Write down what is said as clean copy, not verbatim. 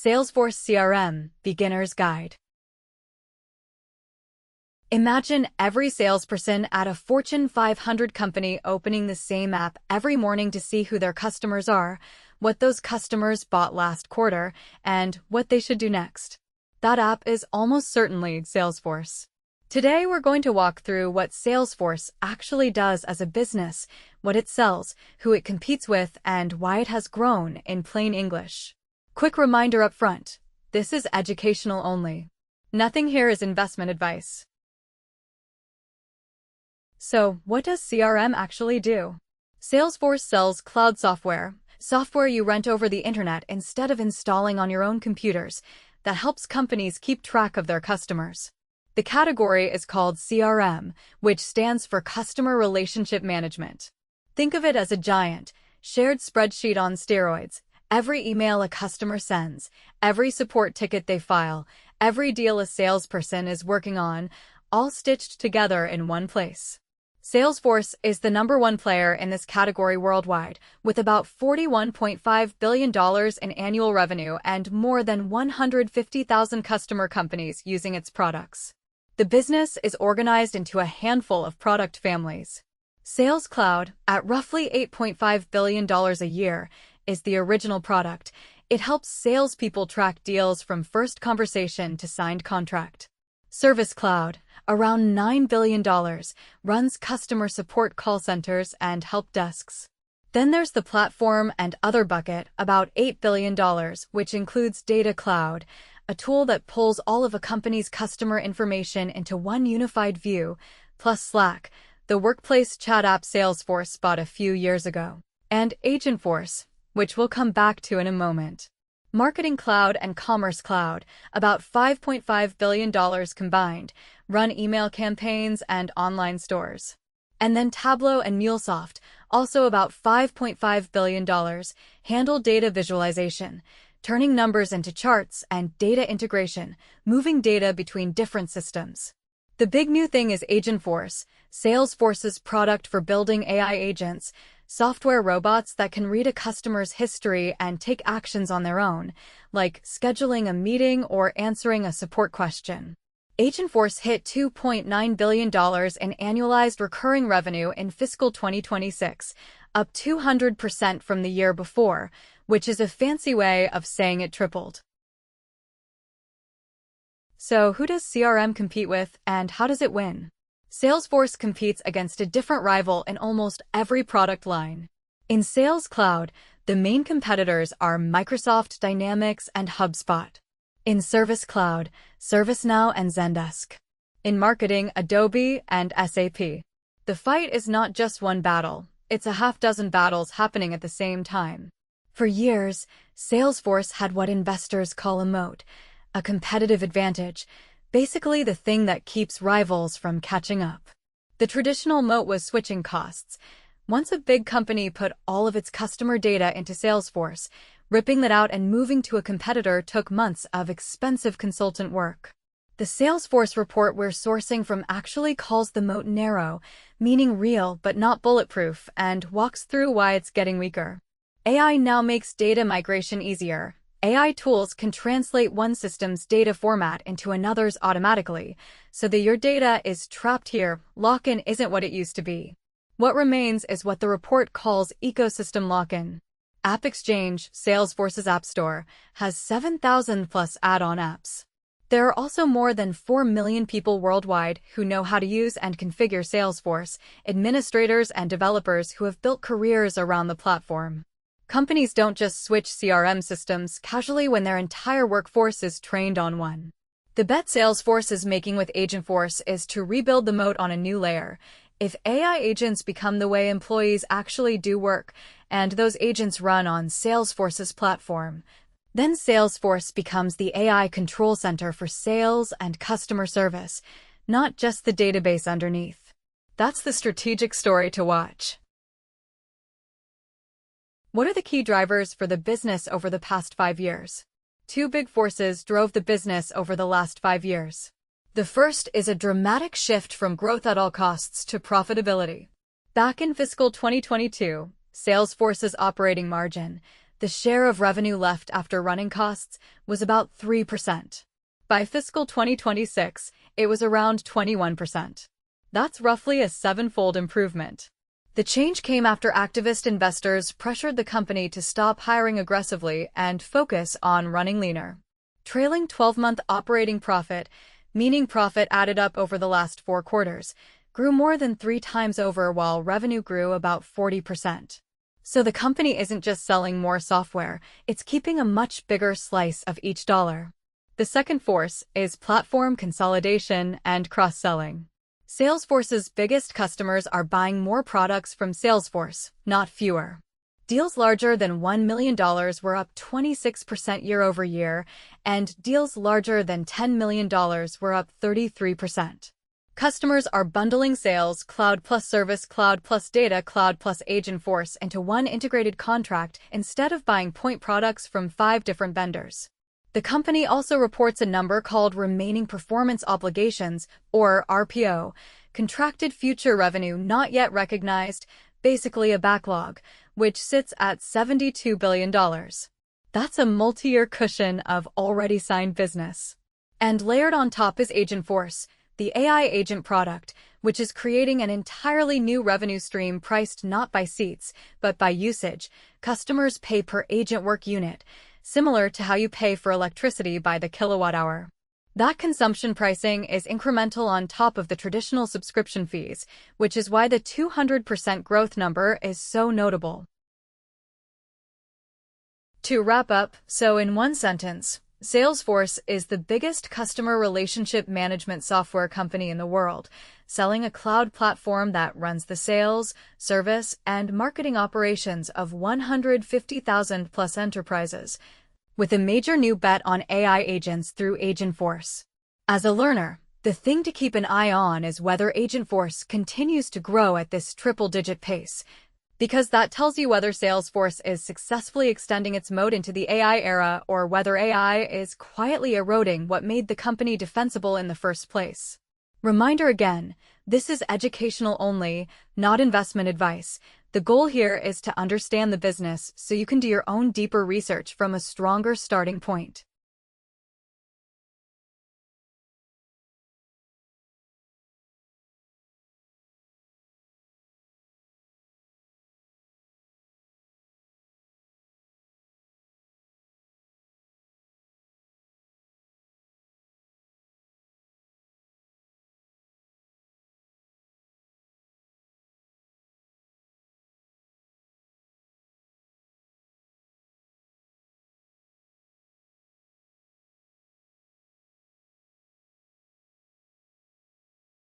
Salesforce CRM Beginner's Guide. Imagine every salesperson at a Fortune 500 company opening the same app every morning to see who their customers are, what those customers bought last quarter, and what they should do next. That app is almost certainly Salesforce. Today, we're going to walk through what Salesforce actually does as a business, what it sells, who it competes with, and why it has grown in plain English. Quick reminder up front, this is educational only. Nothing here is investment advice. So, what does CRM actually do? Salesforce sells cloud software you rent over the internet instead of installing on your own computers, that helps companies keep track of their customers. The category is called CRM, which stands for Customer Relationship Management. Think of it as a giant, shared spreadsheet on steroids. Every email a customer sends, every support ticket they file, every deal a salesperson is working on, all stitched together in one place. Salesforce is the #1 player in this category worldwide, with about $41.5 billion in annual revenue and more than 150,000 customer companies using its products. The business is organized into a handful of product families. Sales Cloud, at roughly $8.5 billion a year, is the original product. It helps salespeople track deals from first conversation to signed contract. Service Cloud, around $9 billion, runs customer support call centers and help desks. Then there's the platform and other bucket, about $8 billion, which includes Data Cloud, a tool that pulls all of a company's customer information into one unified view, plus Slack, the workplace chat app Salesforce bought a few years ago, and Agentforce, which we'll come back to in a moment. Marketing Cloud and Commerce Cloud, about $5.5 billion combined, run email campaigns and online stores. And then Tableau and MuleSoft, also about $5.5 billion, handle data visualization, turning numbers into charts, and data integration, moving data between different systems. The big new thing is Agentforce, Salesforce's product for building AI agents, software robots that can read a customer's history and take actions on their own, like scheduling a meeting or answering a support question. Agentforce hit $2.9 billion in annualized recurring revenue in fiscal 2026, up 200% from the year before, which is a fancy way of saying it tripled. So, who does CRM compete with, and how does it win? Salesforce competes against a different rival in almost every product line. In Sales Cloud, the main competitors are Microsoft Dynamics and HubSpot. In Service Cloud, ServiceNow and Zendesk. In Marketing, Adobe and SAP. The fight is not just one battle, it's a half-dozen battles happening at the same time. For years, Salesforce had what investors call a moat, a competitive advantage, basically the thing that keeps rivals from catching up. The traditional moat was switching costs. Once a big company put all of its customer data into Salesforce, ripping that out and moving to a competitor took months of expensive consultant work. The Salesforce report we're sourcing from actually calls the moat narrow, meaning real but not bulletproof, and walks through why it's getting weaker. AI now makes data migration easier. AI tools can translate one system's data format into another's automatically, so that your data is trapped here. Lock-in isn't what it used to be. What remains is what the report calls ecosystem lock-in. App Exchange, Salesforce's app store, has 7,000 plus add-on apps. There are also more than 4 million people worldwide who know how to use and configure Salesforce, administrators and developers who have built careers around the platform. Companies don't just switch CRM systems casually when their entire workforce is trained on one. The bet Salesforce is making with Agentforce is to rebuild the moat on a new layer. If AI agents become the way employees actually do work, and those agents run on Salesforce's platform, then Salesforce becomes the AI control center for sales and customer service, not just the database underneath. That's the strategic story to watch. What are the key drivers for the business over the past 5 years? Two big forces drove the business over the last 5 years. The first is a dramatic shift from growth at all costs to profitability. Back in fiscal 2022, Salesforce's operating margin, The share of revenue left after running costs was about 3%. By fiscal 2026, it was around 21%. That's roughly a seven-fold improvement. The change came after activist investors pressured the company to stop hiring aggressively and focus on running leaner. Trailing 12-month operating profit, meaning profit added up over the last 4 quarters, grew more than 3 times over while revenue grew about 40%. So the company isn't just selling more software, it's keeping a much bigger slice of each dollar. The second force is platform consolidation and cross-selling. Salesforce's biggest customers are buying more products from Salesforce, not fewer. Deals larger than $1 million were up 26% year-over-year, and deals larger than $10 million were up 33%. Customers are bundling Sales Cloud plus Service Cloud plus Data Cloud plus Agentforce into one integrated contract instead of buying point products from 5 different vendors. The company also reports a number called Remaining Performance Obligations, or RPO, contracted future revenue not yet recognized, basically a backlog, which sits at $72 billion. That's a multi-year cushion of already signed business. And layered on top is Agentforce, the AI agent product, which is creating an entirely new revenue stream priced not by seats, but by usage. Customers pay per agent work unit, similar to how you pay for electricity by the kilowatt hour. That consumption pricing is incremental on top of the traditional subscription fees, which is why the 200% growth number is so notable. To wrap up, so in one sentence, Salesforce is the biggest customer relationship management software company in the world, selling a cloud platform that runs the sales, service, and marketing operations of 150,000 plus enterprises, with a major new bet on AI agents through Agentforce. As a learner, the thing to keep an eye on is whether Agentforce continues to grow at this triple-digit pace, because that tells you whether Salesforce is successfully extending its moat into the AI era or whether AI is quietly eroding what made the company defensible in the first place. Reminder again, this is educational only, not investment advice. The goal here is to understand the business so you can do your own deeper research from a stronger starting point.